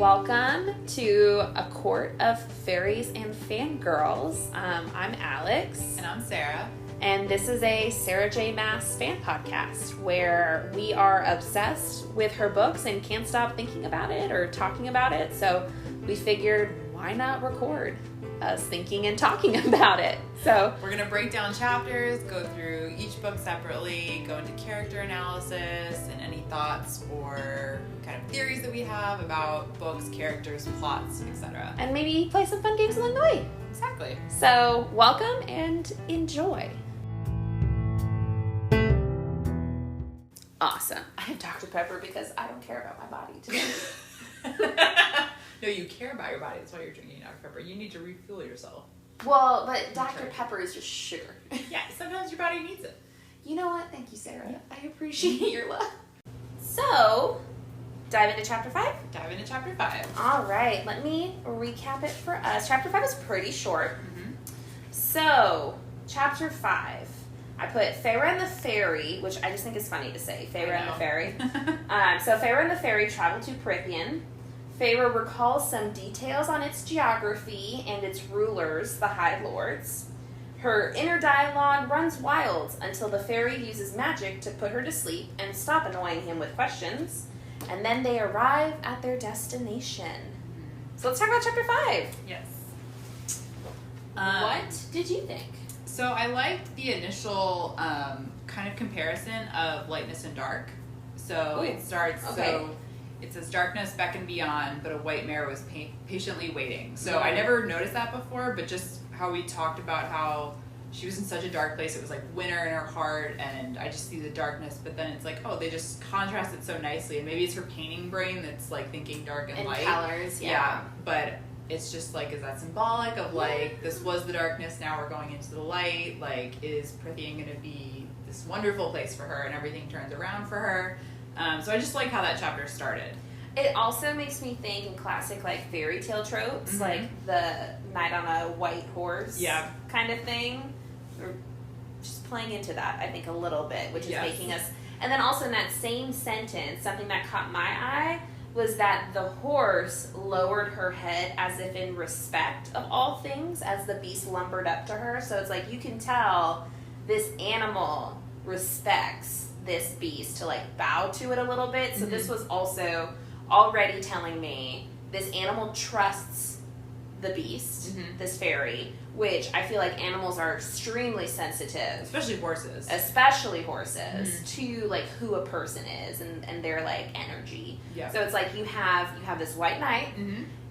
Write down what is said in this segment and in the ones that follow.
Welcome to A Court of Fairies and Fangirls. I'm Alex. And I'm Sarah. And this is a Sarah J. Maas fan podcast where we are obsessed with her books and can't stop thinking about it or talking about it. So we figured, why not record us thinking and talking about it? So we're going to break down chapters, go through each book separately, go into character analysis and any thoughts or kind of theories that we have about books, characters, plots, etc. And maybe play some fun games along the way. Exactly. So welcome and enjoy. Awesome. I have Dr. Pepper because I don't care about my body today. No, you care about your body. That's why you're drinking Dr. Pepper. You need to refuel yourself. Well, but Dr. Pepper is just sugar. Yeah, sometimes your body needs it. You know what? Thank you, Sarah. I appreciate your love. So, dive into chapter 5? Dive into chapter 5. All right. Let me recap it for us. Chapter 5 is pretty short. Mm-hmm. So, chapter 5. I put Feyre and the Fairy, which I just think is funny to say. Feyre and the Fairy. So, Feyre and the Fairy travel to Prythian. Feyre recalls some details on its geography and its rulers, the High Lords. Her inner dialogue runs wild until the fairy uses magic to put her to sleep and stop annoying him with questions. And then they arrive at their destination. So let's talk about chapter 5. Yes. What did you think? So I liked the initial kind of comparison of lightness and dark. So it starts, so it says darkness beckon beyond, but a white mare was patiently waiting. So I never noticed that before, but just how we talked about how she was in such a dark place. It was like winter in her heart, and I just see the darkness, but then it's like, oh, they just contrast it so nicely. And maybe it's her painting brain that's like thinking dark and light. Colors, yeah. But it's just like, is that symbolic of like, this was the darkness, now we're going into the light? Like, is Prythian going to be this wonderful place for her and everything turns around for her? So I just like how that chapter started. It also makes me think in classic like fairy tale tropes, like the knight on a white horse kind of thing. Or just playing into that, I think, a little bit, which is making us... And then also in that same sentence, something that caught my eye was that the horse lowered her head as if in respect of all things as the beast lumbered up to her. So it's like you can tell this animal respects this beast to like bow to it a little bit. So this was also already telling me this animal trusts the beast, this fairy, which I feel like animals are extremely sensitive, especially horses, to like who a person is and their like energy. Yeah. So it's like you have this white knight,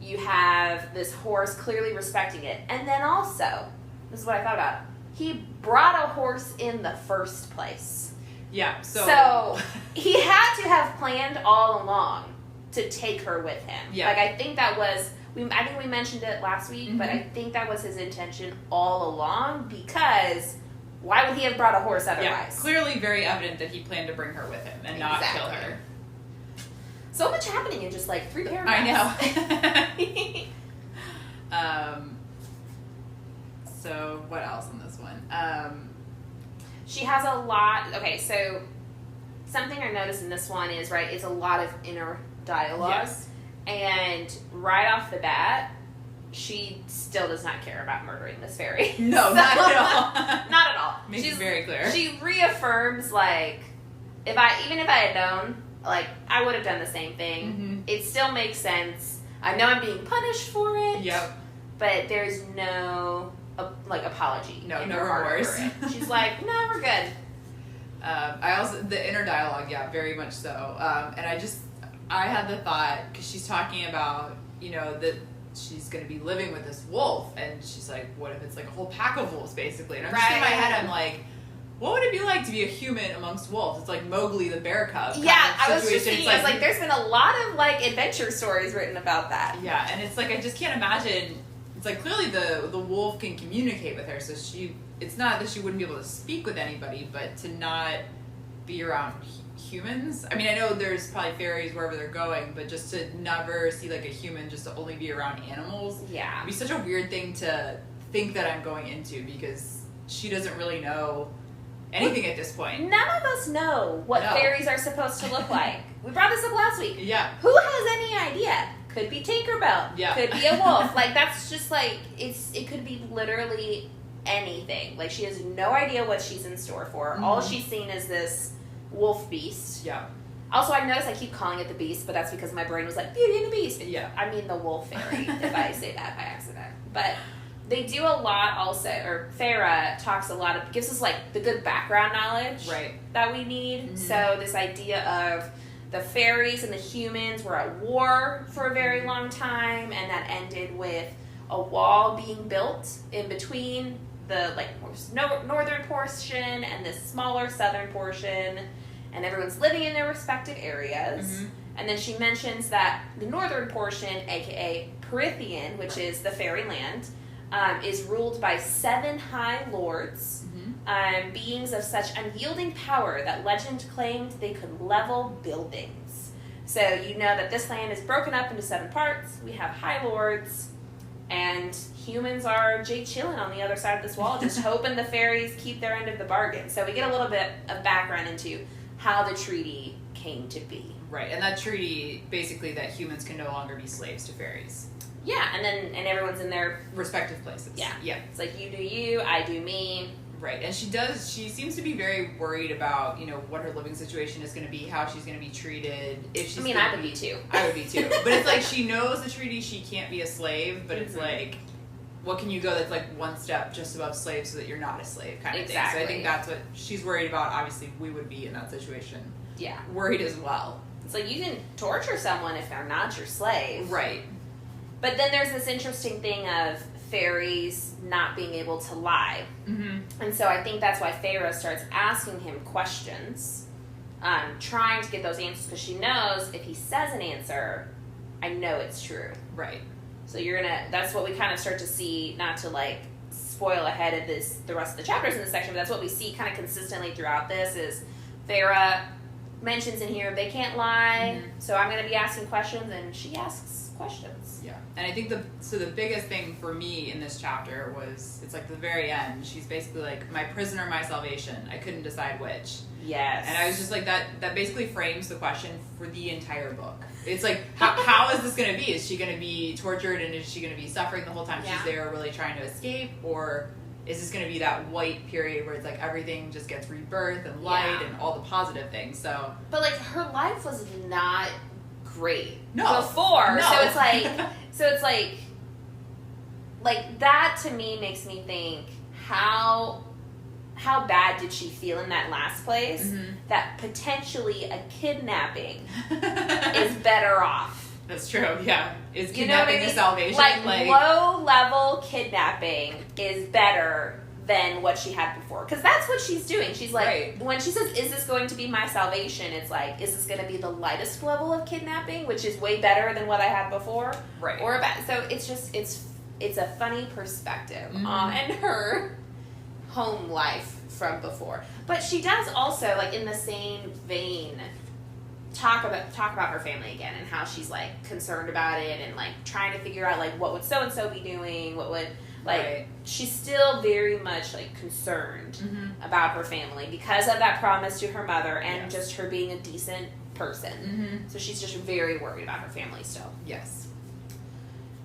you have this horse clearly respecting it, and then also, this is what I thought about, he brought a horse in the first place. Yeah, so he had to have planned all along to take her with him. Yeah. Like, I think that was, I think we mentioned it last week, but I think that was his intention all along, because why would he have brought a horse otherwise? Yeah, clearly very evident that he planned to bring her with him and not kill her. So much happening in just like 3 paragraphs. I know. So what else on this one? She has a lot. Okay, so something I noticed in this one is, right, it's a lot of inner dialogue. Yes. And right off the bat, she still does not care about murdering this fairy. No, not at all. Not at all. Makes it very clear. She reaffirms, like, even if I had known, like, I would have done the same thing. It still makes sense. I know I'm being punished for it. Yep. But there's no... like apology. No remorse. She's like, no, we're good. I also, the inner dialogue, very much so. And I had the thought, because she's talking about, that she's going to be living with this wolf, and she's like, what if it's like a whole pack of wolves, basically? And I'm just in my head, I'm like, what would it be like to be a human amongst wolves? It's like Mowgli the bear cub. Yeah, I was just thinking, I was like, there's been a lot of like adventure stories written about that. Yeah, and it's like, I just can't imagine. It's like, clearly the wolf can communicate with her, so it's not that she wouldn't be able to speak with anybody, but to not be around humans. I mean, I know there's probably fairies wherever they're going, but just to never see like a human, just to only be around animals. Yeah. It'd be such a weird thing to think that I'm going into, because she doesn't really know anything at this point. None of us know what fairies are supposed to look like. We brought this up last week. Yeah. Who has any idea? Could be Tinkerbell. Yeah. Could be a wolf. Like, that's just, like, it could be literally anything. Like, she has no idea what she's in store for. Mm-hmm. All she's seen is this wolf beast. Yeah. Also, I've noticed I keep calling it the beast, but that's because my brain was like, Beauty and the Beast. Yeah. I mean the wolf fairy, if I say that by accident. But they do a lot also, or Farah talks a lot of, gives us, like, the good background knowledge that we need. Mm-hmm. So this idea of the fairies and the humans were at war for a very long time, and that ended with a wall being built in between the, like, northern portion and this smaller southern portion, and everyone's living in their respective areas. Mm-hmm. And then she mentions that the northern portion, aka Prythian, which is the fairy land, is ruled by 7 high lords, beings of such unyielding power that legend claimed they could level buildings. So you know that this land is broken up into 7 parts. We have high lords, and humans are chilling on the other side of this wall, just hoping the fairies keep their end of the bargain. So we get a little bit of background into how the treaty came to be. Right, and that treaty, basically, that humans can no longer be slaves to fairies. Yeah, and everyone's in their respective places. Yeah. It's like, you do you, I do me. Right, and she seems to be very worried about, what her living situation is going to be, how she's going to be treated. If she's I would be too. I would be too. But it's like, she knows the treaty, she can't be a slave, but it's like, what can you go that's like one step just above slave so that you're not a slave kind of thing. So I think that's what she's worried about. Obviously, we would be in that situation. Yeah. Worried as well. It's like, you can torture someone if they're not your slave. Right. But then there's this interesting thing of fairies not being able to lie. Mm-hmm. And so I think that's why Farah starts asking him questions, trying to get those answers, because she knows if he says an answer, I know it's true. Right. So that's what we kind of start to see, not to, like, spoil ahead of the rest of the chapters in this section, but that's what we see kind of consistently throughout this is Farah mentions in here they can't lie, so I'm going to be asking questions, and she asks questions. Yeah, and I think the biggest thing for me in this chapter was, it's like the very end, she's basically like, my prisoner, my salvation, I couldn't decide which. Yes. And I was just like, that basically frames the question for the entire book. It's like, how is this going to be? Is she going to be tortured, and is she going to be suffering the whole time she's there really trying to escape, or is this going to be that white period where it's like everything just gets rebirth and light and all the positive things? So, but like, her life was not great before. No. So it's like that to me makes me think, how bad did she feel in that last place that potentially a kidnapping is better off? That's true, yeah. Is kidnapping the salvation? Like low-level kidnapping is better than what she had before. Because that's what she's doing. She's like, when she says, is this going to be my salvation? It's like, is this going to be the lightest level of kidnapping, which is way better than what I had before? Right. Or so it's just, it's a funny perspective on her home life from before. But she does also, like, in the same vein, talk about her family again, and how she's, like, concerned about it, and, like, trying to figure out, like, what would so and so be doing, what would, like, she's still very much, like, concerned about her family because of that promise to her mother, and just her being a decent person. So she's just very worried about her family still. Yes.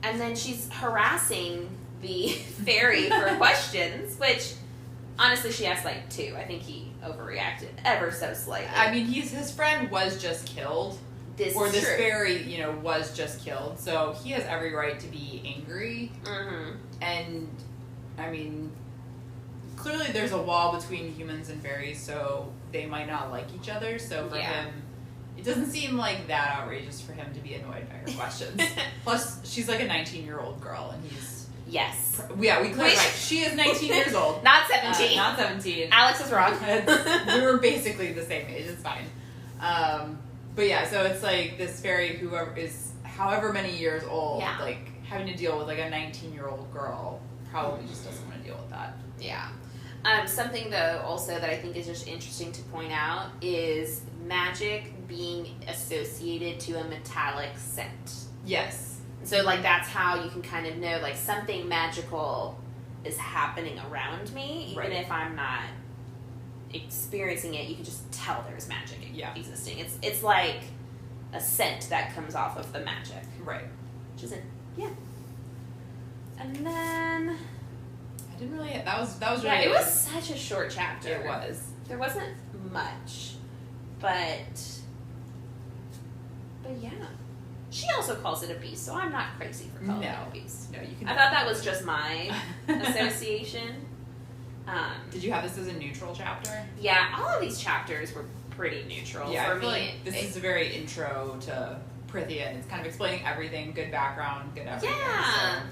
And then she's harassing the fairy for questions, which honestly she asked like 2. I think he overreacted ever so slightly. I mean, his friend was just killed. This fairy, was just killed. So he has every right to be angry. And, I mean, clearly there's a wall between humans and fairies, so they might not like each other. So for him, it doesn't seem like that outrageous for him to be annoyed by her questions. Plus, she's like a 19-year-old girl, and he's... Yes. Yeah, we clarified. She is 19 years old. Not 17. Not 17. Alex is wrong. We were basically the same age. It's fine. But yeah, so it's like this fairy, whoever is however many years old, like having to deal with like a 19-year-old girl, probably just doesn't want to deal with that. Yeah. Something though also that I think is just interesting to point out is magic being associated to a metallic scent. Yes. So, like, that's how you can kind of know, like, something magical is happening around me, even if I'm not experiencing it. You can just tell there's magic existing. It's like a scent that comes off of the magic. Right. Which isn't, yeah. And then... I didn't really... That was really... Yeah, it was such a short chapter. It was. There wasn't much. But yeah. She also calls it a beast, so I'm not crazy for calling it a beast. No, you can... I thought that was just my association. Did you have this as a neutral chapter? Yeah, all of these chapters were pretty neutral for me. Like this is a very intro to Prythian. It's kind of explaining everything, good background, good everything. Yeah. So.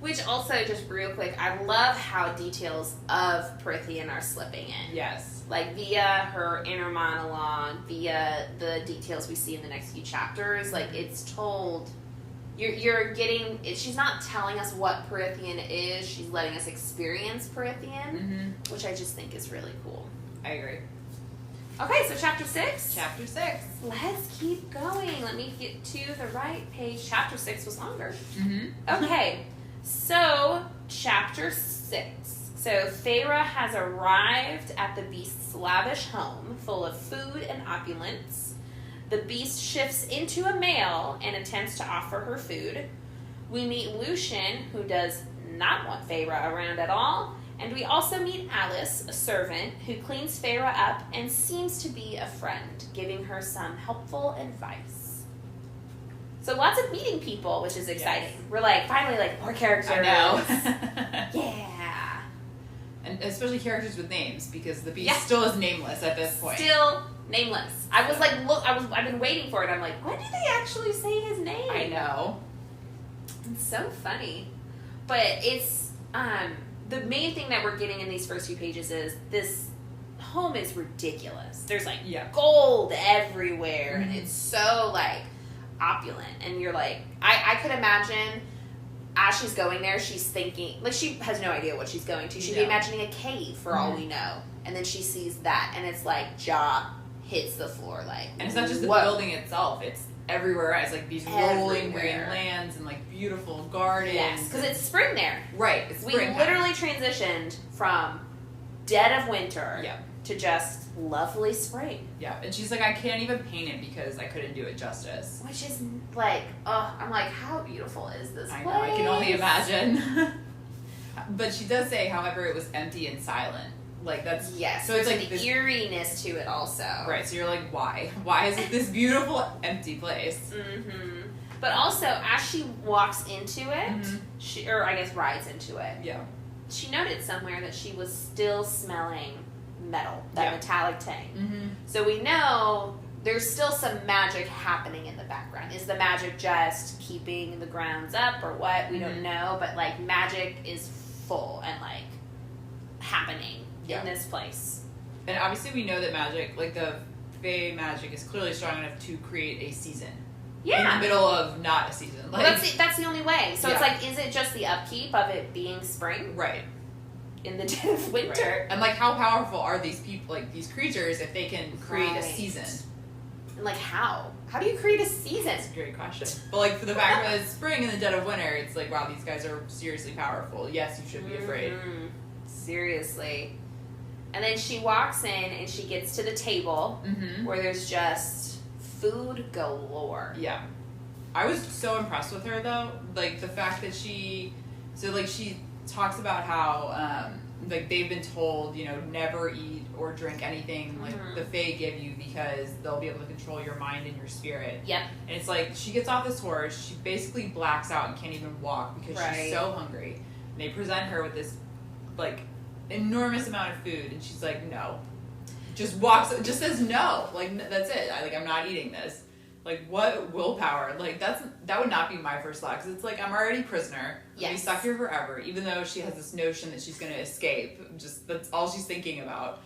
Which also, just real quick, I love how details of Prythian are slipping in. Yes. Like via her inner monologue, via the details we see in the next few chapters. Like it's told, you're getting. She's not telling us what Prythian is. She's letting us experience Prythian, which I just think is really cool. I agree. Okay, so chapter 6. Chapter 6. Let's keep going. Let me get to the right page. Chapter 6 was longer. Mm-hmm. Okay, so chapter 6. So Feyre has arrived at the beast's lavish home, full of food and opulence. The beast shifts into a male and attempts to offer her food. We meet Lucien, who does not want Feyre around at all. And we also meet Alice, a servant, who cleans Feyre up and seems to be a friend, giving her some helpful advice. So lots of meeting people, which is exciting. Yes. We're like, finally, like, more characters. I know. Yeah. And especially characters with names, because the beast still is nameless at this point. Still nameless. I was like, I've been waiting for it. I'm like, when did they actually say his name? I know. It's so funny. But it's, the main thing that we're getting in these first few pages is this home is ridiculous. There's like gold everywhere, and it's so like opulent. And you're like, I could imagine as she's going there, she's thinking, like she has no idea what she's going to. She'd be imagining a cave for all we know. And then she sees that, and it's like jaw hits the floor. Like, and it's not just the building itself; it's everywhere. It's like these rolling green lands and like beautiful gardens. Yes, because it's spring there. Right. It's spring. We literally transitioned from dead of winter to just lovely spring. Yeah, and she's like, I can't even paint it because I couldn't do it justice. Which is like, I'm like, how beautiful is this place? I know, I can only imagine. But she does say, however, it was empty and silent. Like that's so it's like this eeriness to it also. Right, so you're like, why? Why is it this beautiful empty place? Mm-hmm. But also, as she walks into it, she, or I guess rides into it. Yeah. She noted somewhere that she was still smelling metal, that metallic tang. Mm-hmm. So we know there's still some magic happening in the background. Is the magic just keeping the grounds up or what? We don't know, but like magic is full and like happening in this place. And obviously we know that magic, like the Fae magic, is clearly strong enough to create a season. Yeah. In the middle of not a season. Like, well, that's the only way. So it's like, is it just the upkeep of it being spring? Right. In the dead of winter? Right. And like, how powerful are these people, like these creatures, if they can create a season? And like, how? How do you create a season? That's a great question. But like, for the fact that it's spring in the dead of winter, it's like, wow, these guys are seriously powerful. Yes, you should be afraid. Seriously. And then she walks in and she gets to the table where there's just food galore. Yeah. I was so impressed with her though. Like the fact that she talks about how like they've been told, you know, never eat or drink anything like the Fae give you because they'll be able to control your mind and your spirit. Yep. And it's like she gets off this horse, she basically blacks out and can't even walk because she's so hungry. And they present her with this like enormous amount of food and she's like, no. Just says no. Like that's it. I'm not eating this. Like what willpower? Like that would not be my first thought because it's like I'm already prisoner. Yes. I'll be stuck here forever. Even though she has this notion that she's going to escape, just that's all she's thinking about.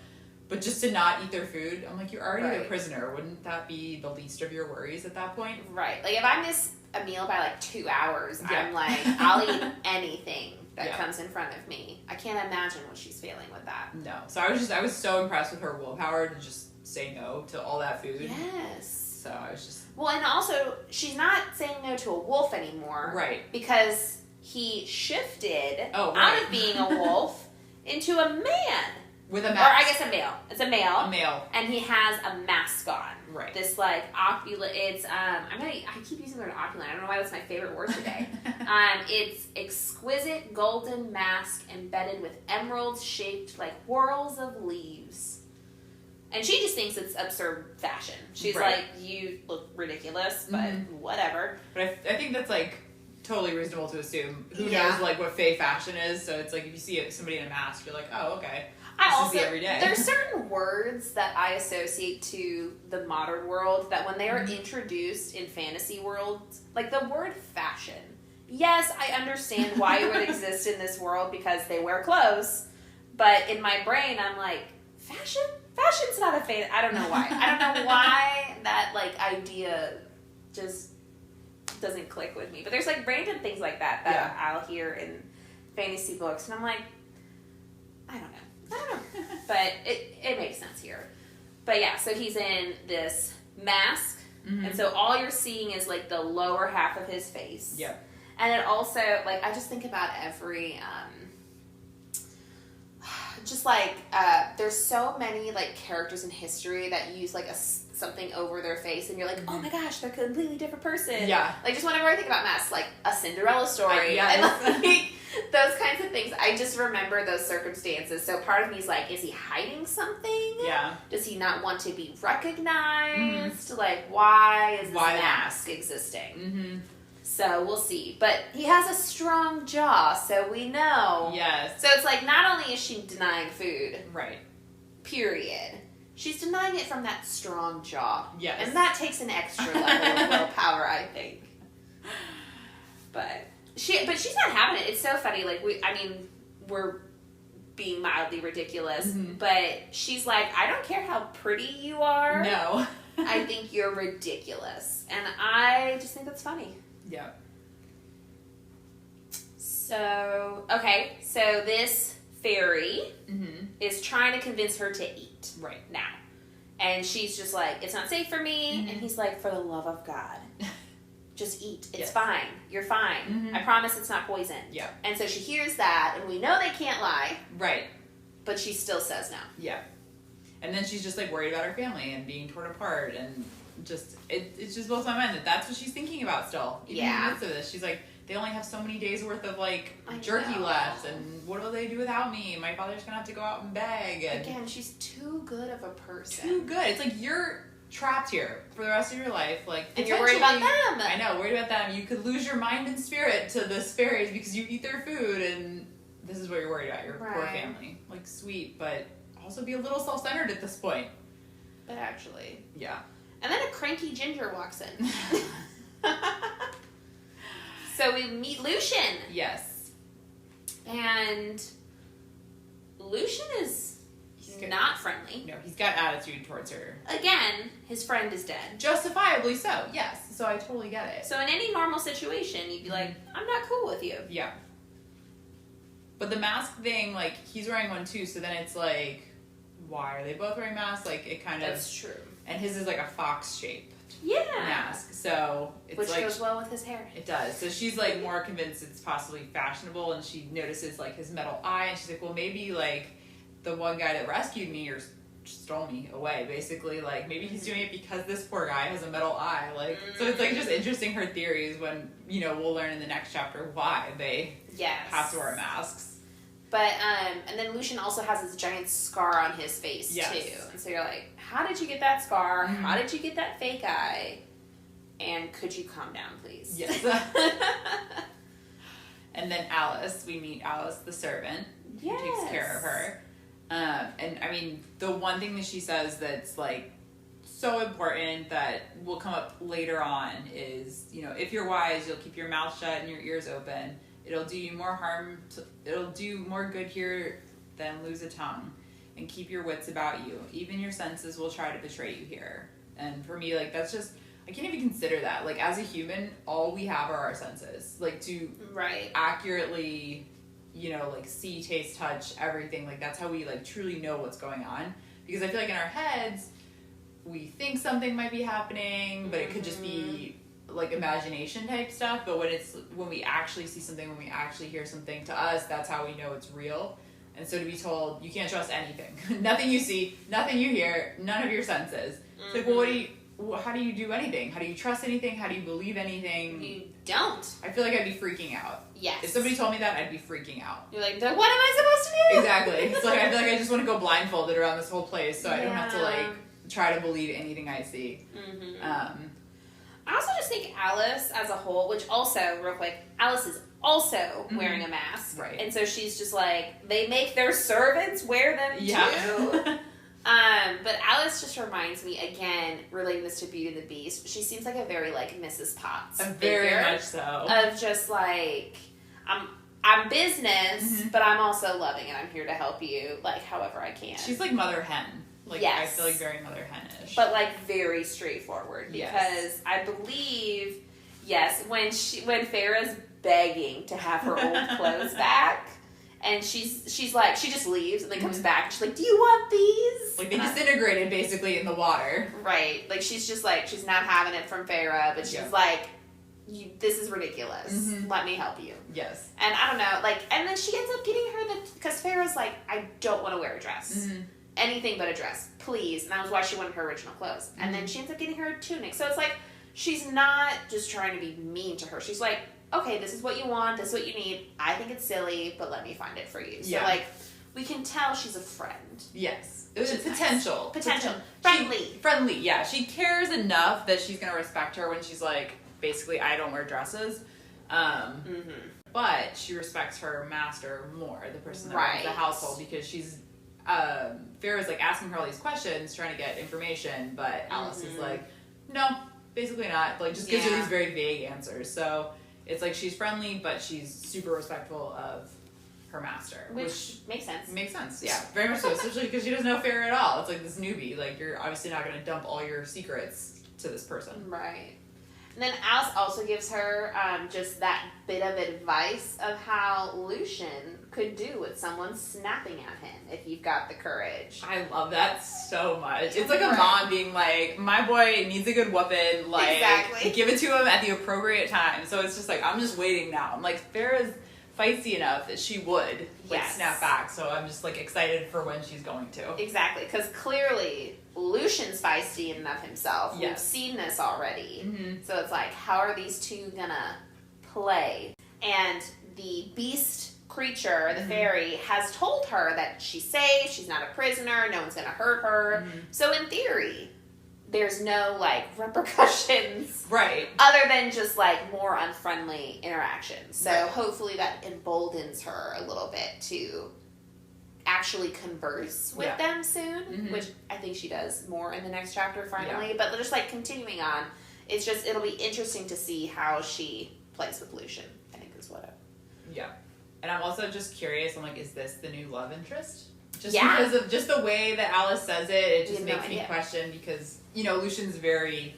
But just to not eat their food, I'm like, you're already a prisoner. Wouldn't that be the least of your worries at that point? Right. Like if I miss a meal by like 2 hours, I'm like, I'll eat anything that comes in front of me. I can't imagine what she's feeling with that. No. So I was so impressed with her willpower to just say no to all that food. Yes. So I was just... Well, and also, she's not saying no to a wolf anymore. Right. Because he shifted out of being a wolf into a man. With a mask. Or I guess a male. It's a male. A male. And he has a mask on. Right. This like opulent. It's I keep using the word opulent. I don't know why that's my favorite word today. It's exquisite golden mask embedded with emeralds shaped like whorls of leaves. And she just thinks it's absurd fashion. She's like, you look ridiculous, but whatever. But I think that's like totally reasonable to assume. Who knows like what fey fashion is? So it's like if you see somebody in a mask, you're like, oh, okay. Every day. There's certain words that I associate to the modern world that when they are introduced in fantasy worlds, like the word fashion. Yes, I understand why it would exist in this world because they wear clothes, but in my brain, I'm like, fashion? Fashion's not a fan. I don't know why. I don't know why that like idea just doesn't click with me. But there's like random things like that I'll hear in fantasy books, and I'm like, I don't know. But it makes sense here. But yeah, so he's in this mask, and so all you're seeing is like the lower half of his face. Yep. And it also, like, I just think about every, just like, there's so many like characters in history that use like something over their face, and you're like, oh my gosh, they're a completely different person. Yeah. Like, just whenever I think about masks, like a Cinderella story, and like those kinds of things, I just remember those circumstances. So part of me is like, is he hiding something? Yeah. Does he not want to be recognized? Like, why is this mask existing? So we'll see. But he has a strong jaw, so we know. Yes. So it's like, not only is she denying food. Right. Period. She's denying it from that strong jaw. Yes. And that takes an extra level of willpower, I think. But she's not having it. It's so funny. Like, we're being mildly ridiculous, but she's like, I don't care how pretty you are. No. I think you're ridiculous. And I just think that's funny. Yeah. So, okay. So this fairy is trying to convince her to eat. Right. Now. And she's just like, it's not safe for me. And he's like, for the love of God, just eat. It's fine. You're fine. I promise it's not poison. Yeah. And so she hears that, and we know they can't lie. Right. But she still says no. Yeah. And then she's just like worried about her family and being torn apart, and just it just blows my mind that that's what she's thinking about still. Even in the midst of this, she's like, they only have so many days worth of like jerky left, and what will they do without me? My father's gonna have to go out and beg. And again, she's too good of a person. Too good. It's like you're trapped here for the rest of your life, like, and you're worried about them. I know, worried about them. You could lose your mind and spirit to the fairies because you eat their food, and this is what you're worried about, your poor family. Like, sweet, but also be a little self-centered at this point. But actually, yeah. And then a cranky ginger walks in. So we meet Lucian. Yes. And Lucian is not friendly. No, he's got attitude towards her. Again, his friend is dead. Justifiably so, yes. So I totally get it. So in any normal situation, you'd be like, I'm not cool with you. Yeah. But the mask thing, like, he's wearing one too, so then it's like, why are they both wearing masks? Like, it kind of... That's true. And his is like a fox-shaped mask, so it's which like... Which goes well with his hair. It does. So she's, like, more convinced it's possibly fashionable, and she notices, like, his metal eye, and she's like, well, maybe, like, the one guy that rescued me or stole me away, basically, like, maybe he's doing it because this poor guy has a metal eye, like, so it's, like, just interesting her theories when, you know, we'll learn in the next chapter why they have to wear masks. But, and then Lucian also has this giant scar on his face, too. And so you're like, how did you get that scar? How did you get that fake eye? And could you calm down, please? Yes. And then Alice, we meet Alice the servant, who takes care of her. And, I mean, the one thing that she says that's, like, so important that will come up later on is, you know, if you're wise, you'll keep your mouth shut and your ears open. It'll do you more harm. It'll do more good here than lose a tongue. And keep your wits about you. Even your senses will try to betray you here. And for me, like, that's just... I can't even consider that. Like, as a human, all we have are our senses. Like, to accurately, you know, like, see, taste, touch, everything. Like, that's how we, like, truly know what's going on. Because I feel like in our heads, we think something might be happening, but it could just be... like imagination type stuff, but when we actually see something, when we actually hear something, to us, that's how we know it's real. And so to be told, you can't trust anything. Nothing you see, nothing you hear, none of your senses. It's like, well, how do you do anything? How do you trust anything? How do you believe anything? You don't. I feel like I'd be freaking out. Yes. If somebody told me that, I'd be freaking out. You're like, what am I supposed to do? Exactly. It's like, I feel like I just want to go blindfolded around this whole place so I don't have to, like, try to believe anything I see. I also just think Alice as a whole, which also, real quick, Alice is also wearing a mask. Right. And so she's just like, they make their servants wear them too. But Alice just reminds me, again, relating this to Beauty and the Beast, she seems like a very, like, Mrs. Potts very much so. Of just, like, I'm business, but I'm also loving and I'm here to help you, like, however I can. She's like Mother Hen. Like, I feel like very Mother Hen-ish. But, like, very straightforward. Because I believe, when Farrah's begging to have her old clothes back, and she's like, she just leaves and then comes back and she's like, do you want these? Like, they disintegrated basically in the water. Right. Like, she's just like, she's not having it from Farrah, but she's like, this is ridiculous. Let me help you. Yes. And I don't know, like, and then she ends up getting her because Farrah's like, I don't want to wear a dress. Anything but a dress, please. And that was why she wanted her original clothes. And then she ends up getting her a tunic. So it's like, she's not just trying to be mean to her. She's like, okay, this is what you want, this is what you need. I think it's silly, but let me find it for you. So, like, we can tell she's a friend. Yes. It was potential. Potential. Friendly. Yeah. She cares enough that she's going to respect her when she's like, basically, I don't wear dresses. But she respects her master more, the person that runs the household, because she's, Farrah's like asking her all these questions, trying to get information, but Alice is like, no, basically not. Like, just gives her these very vague answers. So, it's like she's friendly, but she's super respectful of her master. Which makes sense. Makes sense, yeah. Very much so, especially because she doesn't know Farrah at all. It's like this newbie. Like, you're obviously not going to dump all your secrets to this person. Right. And then Alice also gives her just that bit of advice of how Lucian could do with someone snapping at him if you've got the courage. I love that so much. It's like a mom being like, my boy needs a good whooping. Like, give it to him at the appropriate time. So it's just like, I'm just waiting now. I'm like, Farrah's feisty enough that she would snap back. So I'm just like excited for when she's going to. Exactly. Because clearly Lucian's feisty enough himself. We've seen this already. So it's like, how are these two gonna play? And the beast creature, the fairy, has told her that she's safe, she's not a prisoner, no one's gonna hurt her. So in theory, there's no, like, repercussions. Right. Other than just, like, more unfriendly interactions. So hopefully that emboldens her a little bit to actually converse with them soon, which I think she does more in the next chapter finally. But just, like, continuing on, it's just, it'll be interesting to see how she plays with Lucian, I think is what And I'm also just curious, I'm like, is this the new love interest? Just because of just the way that Alice says it just makes me question, because, you know, Lucian's very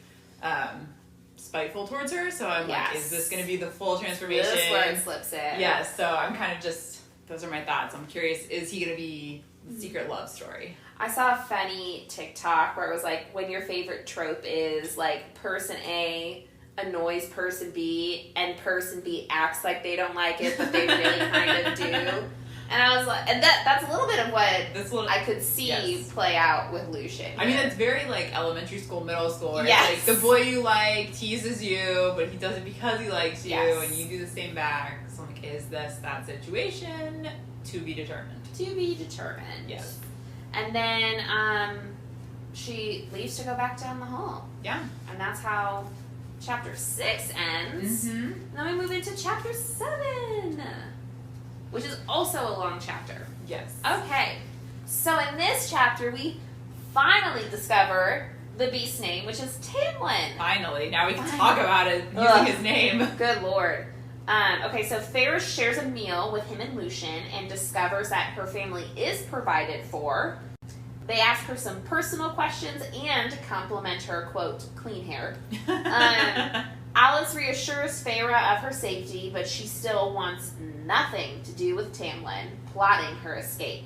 spiteful towards her, so I'm like, is this going to be the full transformation? This is where it slips in. Yeah, so I'm kind of just, those are my thoughts. I'm curious, is he going to be the secret love story? I saw a funny TikTok where it was like, when your favorite trope is, like, person A annoys person B, and person B acts like they don't like it, but they really kind of do. And I was like, and that's a little bit of what I could see play out with Lucian. I mean, it's very like elementary school, middle school. Right? Like the boy you like teases you, but he does it because he likes you, and you do the same back. So I'm like, is this that situation? To be determined. To be determined. Yes. And then she leaves to go back down the hall. Yeah. And that's how chapter 6 ends. And then we move into chapter 7. Which is also a long chapter. Yes. Okay. So in this chapter, we finally discover the beast's name, which is Tamlin. Finally. Now we can talk about it using his name. Good Lord. Okay, so Farrah shares a meal with him and Lucian and discovers that her family is provided for. They ask her some personal questions and compliment her, quote, clean hair. Alice reassures Farrah of her safety, but she still wants nothing to do with Tamlin plotting her escape.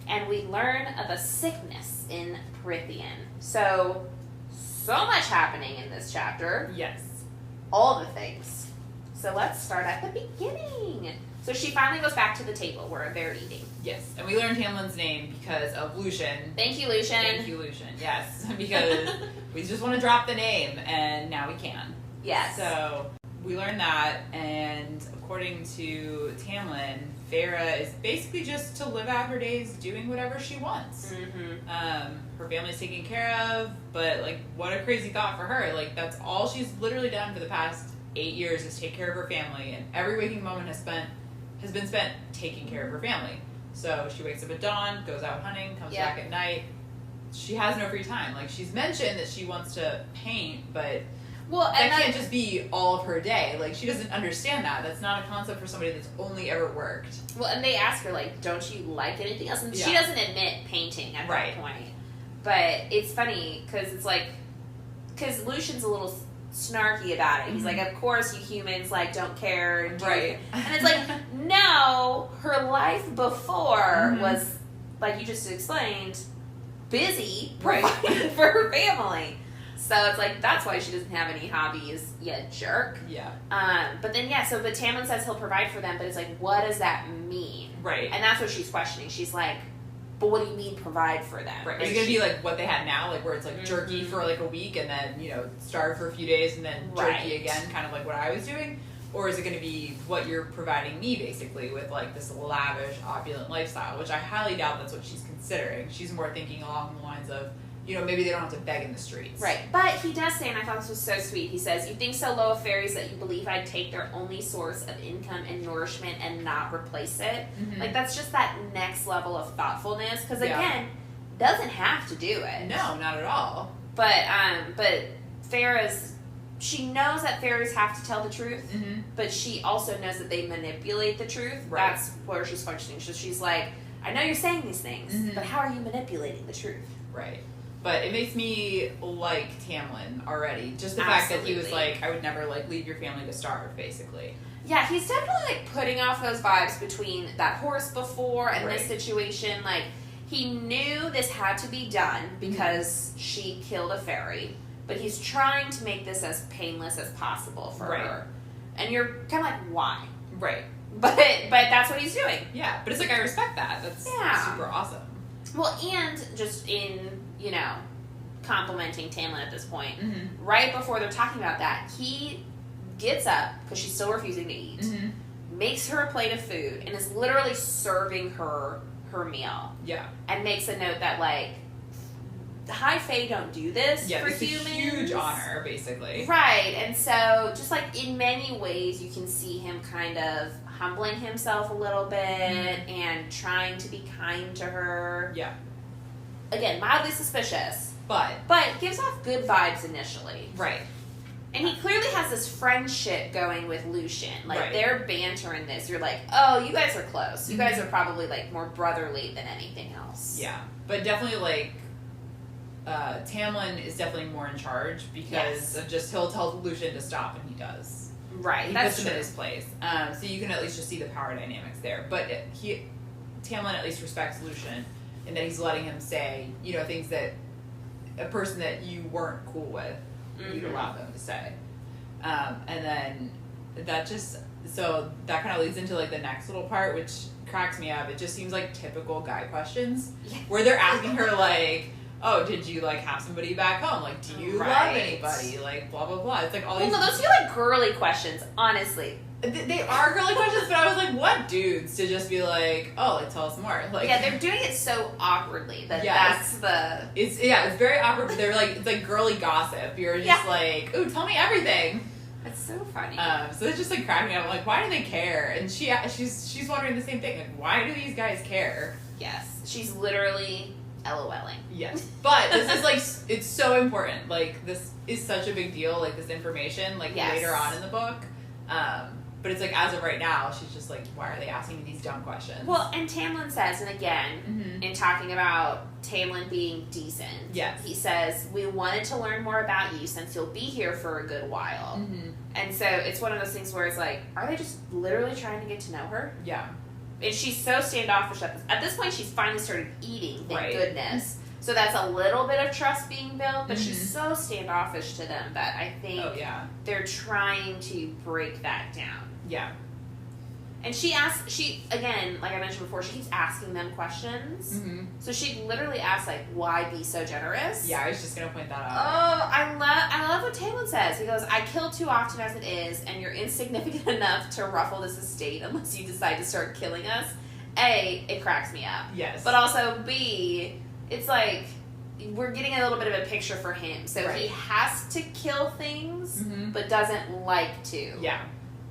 And we learn of a sickness in Prythian. So much happening in this chapter. Yes. All the things. So let's start at the beginning. So she finally goes back to the table where they're eating. Yes, and we learned Tamlin's name because of Lucian. Thank you, Lucian. Thank you, Lucian. Yes, because we just want to drop the name, and now we can. Yes. So we learned that, and according to Tamlin, Farah is basically just to live out her days doing whatever she wants. Her family's taken care of, but like, what a crazy thought for her. Like, that's all she's literally done for the past 8 years is take care of her family, and every waking moment has been spent taking care of her family. So she wakes up at dawn, goes out hunting, comes back at night. She has no free time. Like, she's mentioned that she wants to paint, but that can't just be all of her day. Like, she doesn't understand that. That's not a concept for somebody that's only ever worked. Well, and they ask her, like, don't you like anything else? And she doesn't admit painting at that point. But it's funny, because it's like, because Lucian's a little snarky about it. He's like, of course you humans, like, don't care. And it's like, no, her life before was, like you just explained, busy providing for her family. So it's like, that's why she doesn't have any hobbies, you jerk. Yeah. But then, but Tamlin says he'll provide for them, but it's like, what does that mean? Right. And that's what she's questioning. She's like, but what do you mean provide for them? Right. Is it going to be like what they had now, like where it's like jerky for like a week and then, you know, starve for a few days and then jerky again, kind of like what I was doing? Or is it going to be what you're providing me, basically, with like this lavish, opulent lifestyle, which I highly doubt that's what she's considering. She's more thinking along the lines of, you know, maybe they don't have to beg in the streets. Right. But he does say, and I thought this was so sweet, he says, you think so low of fairies that you believe I'd take their only source of income and nourishment and not replace it? Like, that's just that next level of thoughtfulness. Because, again, doesn't have to do it. No, not at all. But Farah's, she knows that fairies have to tell the truth, but she also knows that they manipulate the truth. Right. That's where she's functioning. So she's like, I know you're saying these things, but how are you manipulating the truth? Right. But it makes me like Tamlin already. Just the fact that he was like, I would never like leave your family to starve, basically. Yeah, he's definitely like putting off those vibes between that horse before and this situation. Like, he knew this had to be done because she killed a fairy, but he's trying to make this as painless as possible for her. And you're kind of like, why? Right. But that's what he's doing. Yeah, but it's like, I respect that. That's super awesome. Well, and just in, you know, complimenting Tamlin at this point, right before they're talking about that, he gets up, because she's still refusing to eat, makes her a plate of food, and is literally serving her meal. Yeah. And makes a note that, like, the High Fae don't do this for humans. Yeah, it's a huge honor, basically. Right, and so, just like, in many ways, you can see him kind of humbling himself a little bit and trying to be kind to her. Yeah. Again, mildly suspicious. But gives off good vibes initially. Right. And he clearly has this friendship going with Lucian. Like, they're bantering this. You're like, oh, you guys are close. You guys are probably, like, more brotherly than anything else. Yeah. But definitely, like, Tamlin is definitely more in charge because of just, he'll tell Lucian to stop, and he does. Right, he puts him in his place. So you can at least just see the power dynamics there. But Tamlin at least respects Lucian in that he's letting him say, you know, things that a person that you weren't cool with, you'd allow them to say. And then that just, so that kind of leads into like the next little part, which cracks me up. It just seems like typical guy questions where they're asking her like, oh, did you, like, have somebody back home? Like, do you love anybody? Like, blah, blah, blah. It's like all these... Well, no, those feel like girly questions, honestly. They are girly questions, but I was like, what dudes to just be like, oh, like, tell us more. Like, yeah, they're doing it so awkwardly that that's the... It's very awkward, but they're like, it's like girly gossip. You're just like, ooh, tell me everything. That's so funny. So it's just like cracking me up. I'm like, why do they care? And she's wondering the same thing. Like, why do these guys care? Yes. She's literally... LOLing. Yes. But this is like, it's so important. Like, this is such a big deal, like this information, like later on in the book. But it's like, as of right now, she's just like, why are they asking me these dumb questions? Well, and Tamlin says, and again, in talking about Tamlin being decent, he says, we wanted to learn more about you since you'll be here for a good while. And so it's one of those things where it's like, are they just literally trying to get to know her? Yeah. And she's so standoffish at this point. She's finally started eating, thank goodness. So that's a little bit of trust being built, but she's so standoffish to them that I think they're trying to break that down. Yeah. And she again, like I mentioned before, she keeps asking them questions. Mm-hmm. So she literally asks, like, why be so generous? Yeah, I was just going to point that out. Oh, I love what Talon says. He goes, I kill too often as it is, and you're insignificant enough to ruffle this estate unless you decide to start killing us. A, it cracks me up. Yes. But also, B, it's like, we're getting a little bit of a picture for him. So he has to kill things, but doesn't like to. Yeah.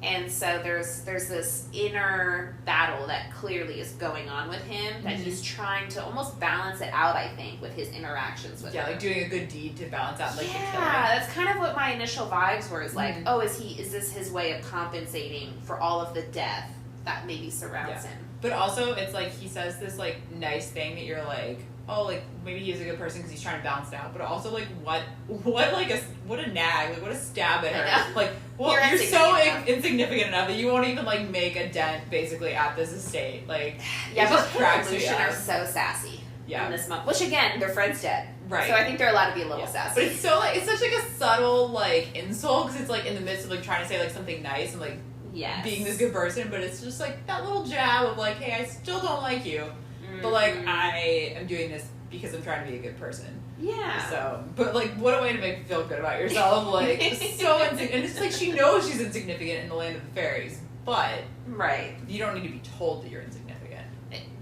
And so there's this inner battle that clearly is going on with him that he's trying to almost balance it out, I think, with his interactions with her. Yeah, like doing a good deed to balance out, like, the killing. Yeah, that's kind of what my initial vibes were. Is like, oh, is this his way of compensating for all of the death that maybe surrounds him? But also, it's like he says this, like, nice thing that you're like, oh, like, maybe he's a good person because he's trying to balance it out. But also, like, what a nag, like, what a stab at her. Like, well, you're so insignificant enough that you won't even, like, make a dent, basically, at this estate. Like, yeah, but him and Lucian are so sassy in this month. Which, again, their friend's dead. Right. So I think they're allowed to be a little sassy. But it's so, like, it's such, like, a subtle, like, insult because it's, like, in the midst of, like, trying to say, like, something nice and, like, being this good person, but it's just like that little jab of like, hey, I still don't like you, but like I am doing this because I'm trying to be a good person. Yeah. So, but like, what a way to make you feel good about yourself. Like, so insignificant. And it's like she knows she's insignificant in the land of the fairies, but you don't need to be told that you're insignificant.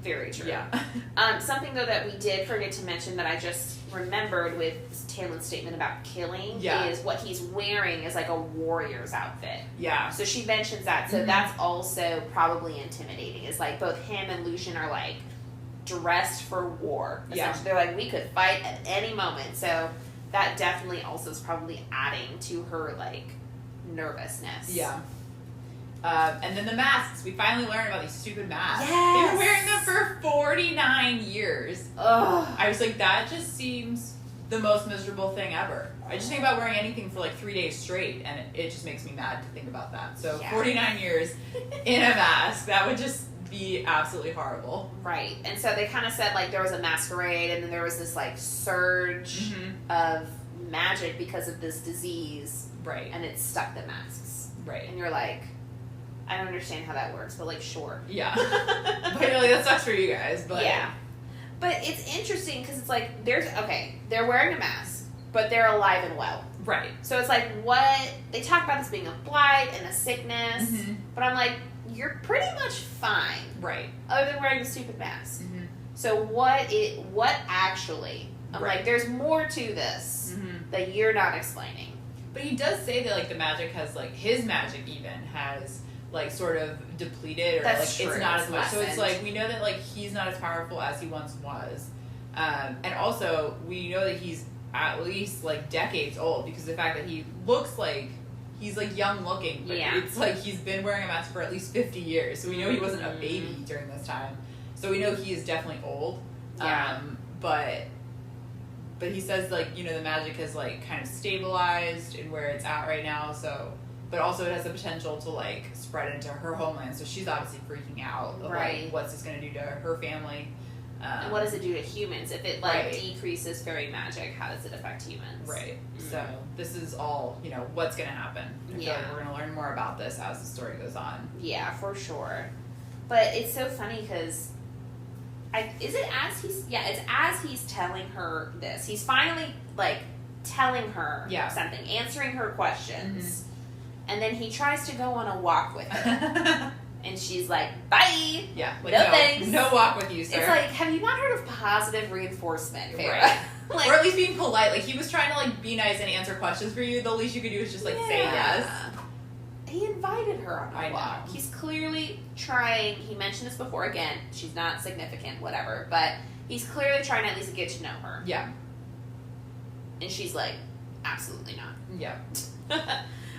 Very true. Yeah. Something though that we did forget to mention that I just remembered with Talon's statement about killing is what he's wearing is like a warrior's outfit. Yeah. So she mentions that. So that's also probably intimidating. It's like both him and Lucian are like dressed for war. Yeah. They're like, we could fight at any moment. So that definitely also is probably adding to her like nervousness. Yeah. And then the masks. We finally learned about these stupid masks. Yes. They were wearing them for 49 years. Ugh. I was like, that just seems the most miserable thing ever. I just think about wearing anything for like 3 days straight, and it just makes me mad to think about that. So 49 years in a mask, that would just be absolutely horrible. Right. And so they kind of said like there was a masquerade, and then there was this like surge of magic because of this disease. Right. And it stuck the masks. Right. And you're like, I don't understand how that works, but like, sure. Yeah. But you're like, that sucks for you guys, but. Yeah. But it's interesting because it's like, they're wearing a mask, but they're alive and well. Right. So it's like, they talk about this being a blight and a sickness, but I'm like, you're pretty much fine. Right. Other than wearing a stupid mask. So what actually, I'm like, there's more to this that you're not explaining. But he does say that, like, the magic has, like, his magic even has, like, sort of depleted, or, That's like, true. it's not It's as much. lessened. So it's, like, we know that, like, he's not as powerful as he once was. And also, we know that he's at least, like, decades old, because of the fact that he looks like he's, like, young looking, but it's, like, he's been wearing a mask for at least 50 years, so we know he wasn't a baby during this time. So we know he is definitely old. Yeah. But he says, like, you know, the magic has, like, kind of stabilized in where it's at right now, so... But also it has the potential to, like, spread into her homeland, so she's obviously freaking out of, like, what's this going to do to her family. And what does it do to humans? If it, like, decreases fairy magic, how does it affect humans? Right. So this is all, you know, what's going to happen. I feel like we're going to learn more about this as the story goes on. Yeah, for sure. But it's so funny because... it's as he's telling her this. He's finally, like, telling her something, answering her questions. And then he tries to go on a walk with her. And she's like, bye! Yeah. Like, no thanks. No walk with you, sir. It's like, have you not heard of positive reinforcement, Farrah? Right. Like, or at least being polite. Like, he was trying to, like, be nice and answer questions for you. The least you could do is just, like, say yes. He invited her on a walk. Know. He's clearly trying. He mentioned this before. Again, she's not significant, whatever. But he's clearly trying to at least get to know her. Yeah. And she's like, absolutely not. Yeah.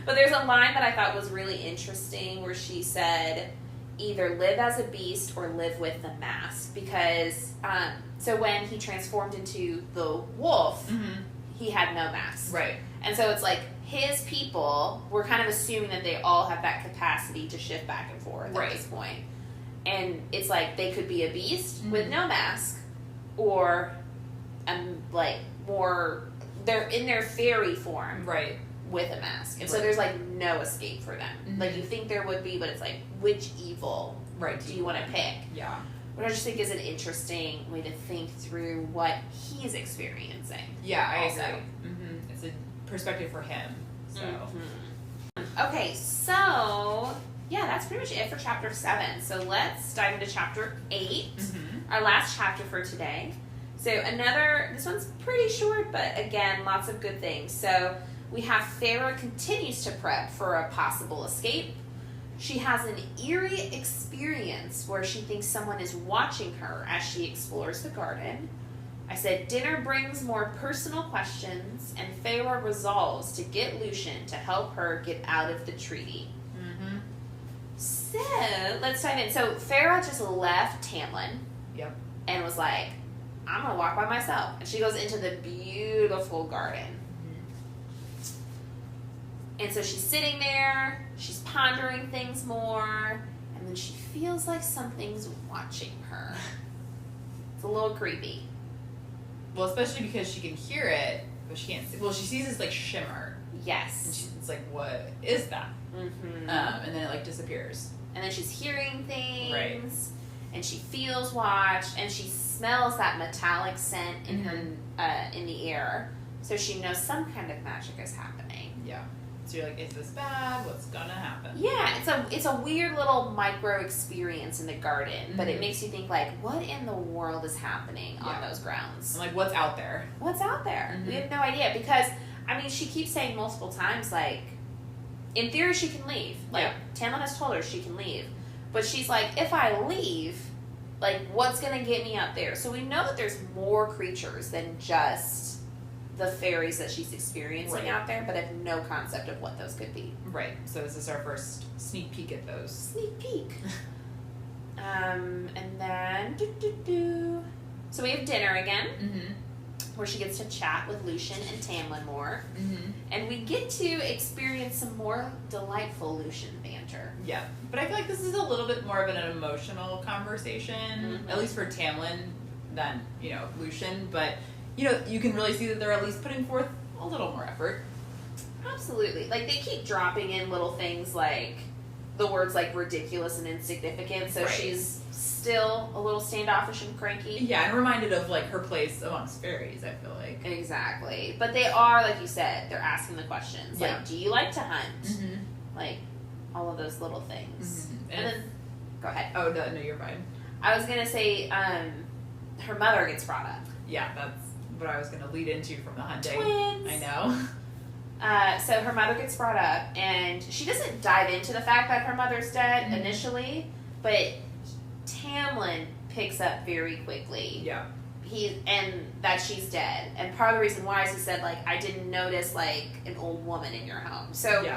But there's a line that I thought was really interesting where she said, either live as a beast or live with the mask. Because, so when he transformed into the wolf, he had no mask. Right. And so it's like, his people, we're kind of assuming that they all have that capacity to shift back and forth at this point. And it's like, they could be a beast with no mask, or, like, more, they're in their fairy form. Right. with a mask. And so there's, like, no escape for them. Mm-hmm. Like, you think there would be, but it's like, which evil do you want to pick? Yeah. Which I just think is an interesting way to think through what he's experiencing. Yeah, I agree. Mm-hmm. It's a perspective for him. So. Mm-hmm. Okay, so, yeah, that's pretty much it for chapter 7. So let's dive into chapter 8, our last chapter for today. So this one's pretty short, but again, lots of good things. So we have Farah continues to prep for a possible escape. She has an eerie experience where she thinks someone is watching her as she explores the garden. I said dinner brings more personal questions, and Farah resolves to get Lucian to help her get out of the treaty. Mm-hmm. So let's dive in. So Farah just left Tamlin. Yep. And was like, I'm going to walk by myself. And she goes into the beautiful garden. And so she's sitting there, she's pondering things more, and then she feels like something's watching her. It's a little creepy. Well, especially because she can hear it, but she can't see. Well, she sees this, like, shimmer. Yes. And it's like, what is that? Mm-hmm. And then it, like, disappears. And then she's hearing things. Right. And she feels watched, and she smells that metallic scent in her in the air. So she knows some kind of magic is happening. Yeah. So you're like, is this bad? What's gonna happen? Yeah, it's a weird little micro experience in the garden, but it makes you think, like, what in the world is happening on those grounds? And, like, what's out there? What's out there? We have no idea, because, I mean, she keeps saying multiple times, like, in theory she can leave. Like, Tamlin has told her she can leave. But she's like, if I leave, like, what's gonna get me up there? So we know that there's more creatures than just the fairies that she's experiencing out there, but I have no concept of what those could be. Right. So this is our first sneak peek at those. Sneak peek. And then so we have dinner again, where she gets to chat with Lucian and Tamlin more, and we get to experience some more delightful Lucian banter. Yeah, but I feel like this is a little bit more of an emotional conversation, at least for Tamlin, than Lucian, but. You can really see that they're at least putting forth a little more effort. Absolutely. Like, they keep dropping in little things like the words, like, ridiculous and insignificant, so she's still a little standoffish and cranky. Yeah, and reminded of, like, her place amongst fairies, I feel like. Exactly. But they are, like you said, they're asking the questions. Yeah. Like, do you like to hunt? Like, all of those little things. And then, go ahead. Oh, no, you're fine. I was going to say, her mother gets brought up. Yeah, that's what I was going to lead into from the hunting. Twins. I know. So her mother gets brought up, and she doesn't dive into the fact that her mother's dead initially, but Tamlin picks up very quickly. Yeah. And that she's dead. And part of the reason why is he said, like, I didn't notice, like, an old woman in your home. So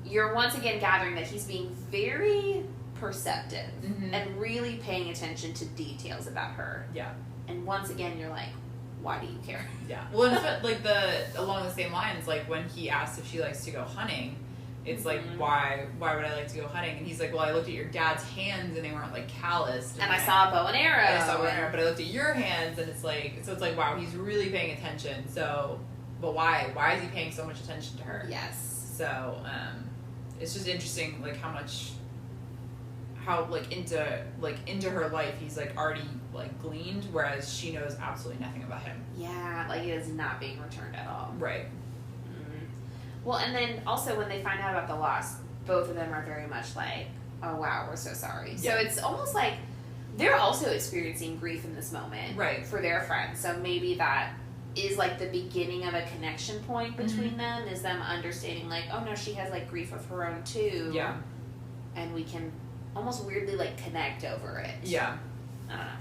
you're once again gathering that he's being very perceptive and really paying attention to details about her. Yeah. And once again, you're like, why do you care? Yeah. Well, and like along the same lines, like when he asked if she likes to go hunting, it's like, why would I like to go hunting? And he's like, well, I looked at your dad's hands and they weren't like calloused. And I saw a bow and arrow. And I saw a bow and arrow, but I looked at your hands and it's like, wow, he's really paying attention. So, but why? Why is he paying so much attention to her? Yes. So, it's just interesting, like how into her life he's like already like gleaned, whereas she knows absolutely nothing about him. Yeah, like it is not being returned at all. Right. Well, and then also when they find out about the loss, both of them are very much like, oh wow, we're so sorry. Yeah. So it's almost like they're also experiencing grief in this moment, right, for their friends. So maybe that is like the beginning of a connection point between them, is them understanding like, oh no, she has like grief of her own too. Yeah. And we can almost weirdly like connect over it. Yeah. I don't know.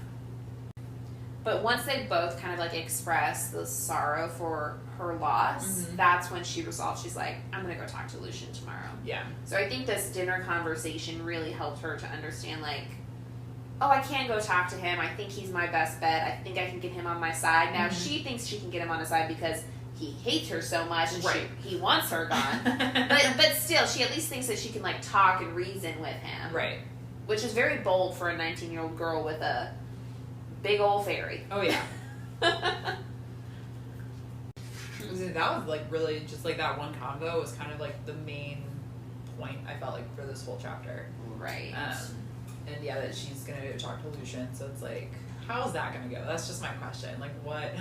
But once they both kind of like express the sorrow for her loss, that's when she resolves, she's like, I'm gonna go talk to Lucian tomorrow. Yeah. So I think this dinner conversation really helped her to understand like, oh, I can go talk to him. I think he's my best bet. I think I can get him on my side. Now she thinks she can get him on his side because he hates her so much and he wants her gone. but still, she at least thinks that she can like talk and reason with him. Right. Which is very bold for a 19-year-old girl with a big old fairy. Oh, yeah. That was like really just like that one convo was kind of like the main point I felt like for this whole chapter. Right. And yeah, that she's gonna talk to Lucian, so it's like, how's that gonna go? That's just my question. Like, what?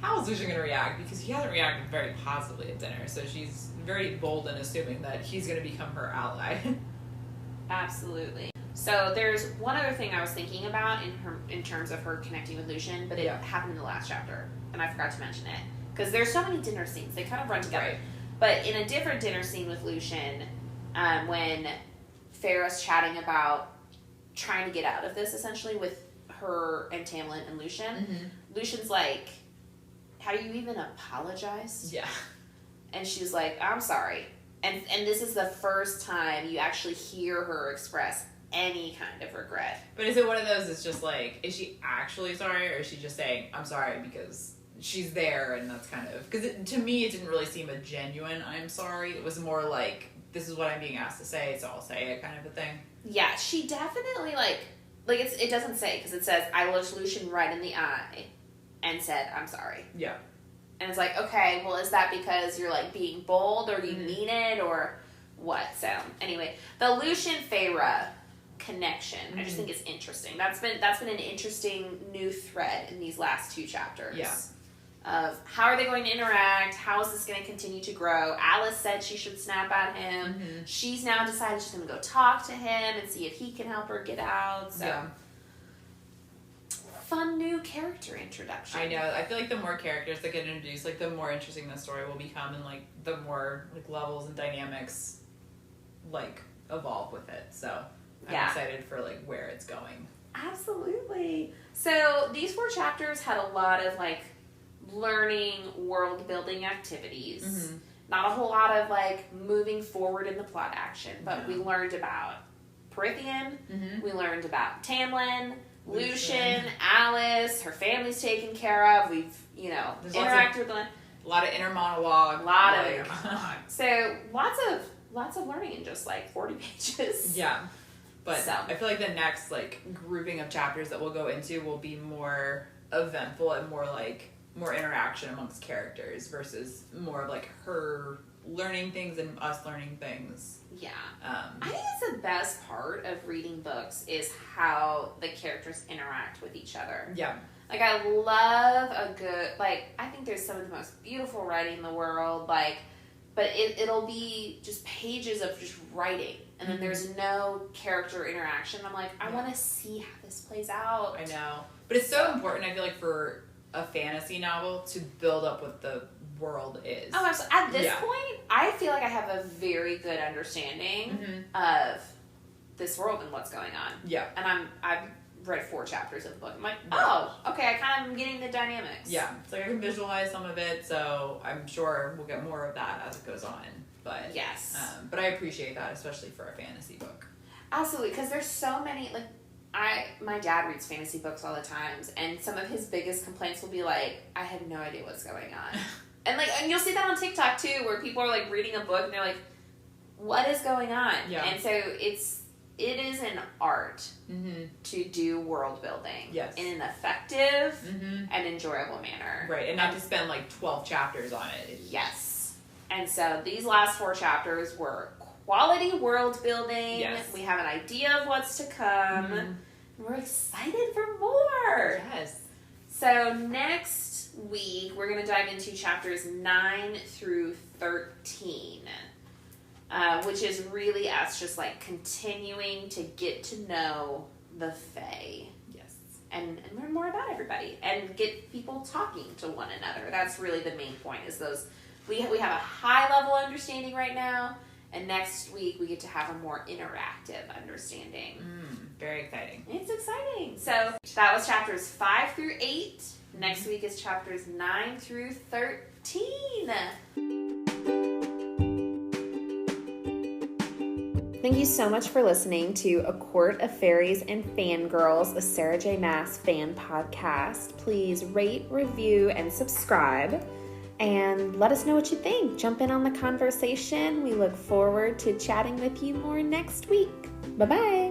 How is Lucian gonna react? Because he hasn't reacted very positively at dinner, so she's very bold in assuming that he's gonna become her ally. Absolutely. So there's one other thing I was thinking about in terms of her connecting with Lucian, but it happened in the last chapter, and I forgot to mention it because there's so many dinner scenes; they kind of run together. Right. But in a different dinner scene with Lucian, when Farrah's chatting about trying to get out of this, essentially with her and Tamlin and Lucian, Lucian's like, "How do you even apologize?" Yeah, and she's like, "I'm sorry." And this is the first time you actually hear her express any kind of regret. But is it one of those that's just like, is she actually sorry, or is she just saying, I'm sorry because she's there, and that's kind of... Because to me, it didn't really seem a genuine I'm sorry. It was more like, this is what I'm being asked to say, so I'll say it kind of a thing. Yeah, she definitely, it doesn't say, because it says, I looked Lucian right in the eye and said, I'm sorry. Yeah. And it's like, okay, well, is that because you're, like, being bold, or do you mean it, or what? So, anyway, the Lucian-Farrah connection, I just think it's interesting. That's been an interesting new thread in these last two chapters. Yeah. Of how are they going to interact? How is this going to continue to grow? Alice said she should snap at him. She's now decided she's going to go talk to him and see if he can help her get out. So. Yeah. Fun new character introduction. I know. I feel like the more characters that get introduced, like the more interesting the story will become, and like the more like levels and dynamics like evolve with it. So I'm excited for like where it's going. Absolutely. So these 4 chapters had a lot of like learning, world building activities. Not a whole lot of like moving forward in the plot action, but we learned about Prythian. We learned about Tamlin. Lucian, Alice, her family's taken care of. We've, interacted with them. A lot of inner monologue. A lot of inner monologue. So lots of learning in just like 40 pages. Yeah. But I feel like the next like grouping of chapters that we'll go into will be more eventful and more interaction amongst characters versus more of like her learning things and us learning things. Yeah. I think it's the best part of reading books is how the characters interact with each other. Yeah. Like, I love a good, I think there's some of the most beautiful writing in the world, but it'll be just pages of just writing, and then there's no character interaction. I'm like, I want to see how this plays out. I know. But it's so important, I feel like, for a fantasy novel to build up what the world is. Oh, absolutely. At this point, I feel like I have a very good understanding of this world and what's going on. Yeah. And I've read 4 chapters of the book. I'm like, oh, okay, I kind of am getting the dynamics. Yeah. It's like I can visualize some of it, so I'm sure we'll get more of that as it goes on. But yes. But I appreciate that, especially for a fantasy book. Absolutely, because there's so many, my dad reads fantasy books all the time, and some of his biggest complaints will be like, I have no idea what's going on. And you'll see that on TikTok too, where people are reading a book and they're like, what is going on? Yeah. And so it is an art to do world building in an effective and enjoyable manner. Right, and not to spend 12 chapters on it. Yes. And so these last 4 chapters were quality world building. Yes. We have an idea of what's to come. We're excited for more. Yes. So next week, we're going to dive into chapters 9 through 13, which is really us just continuing to get to know the Fae. Yes. And learn more about everybody and get people talking to one another. That's really the main point, is those, we have a high level understanding right now, and next week we get to have a more interactive understanding. Very exciting. It's exciting. So that was chapters 5 through 8. Next week is chapters 9 through 13. Thank you so much for listening to A Court of Fairies and Fangirls, a Sarah J. Maas fan podcast. Please rate, review, and subscribe. And let us know what you think. Jump in on the conversation. We look forward to chatting with you more next week. Bye-bye.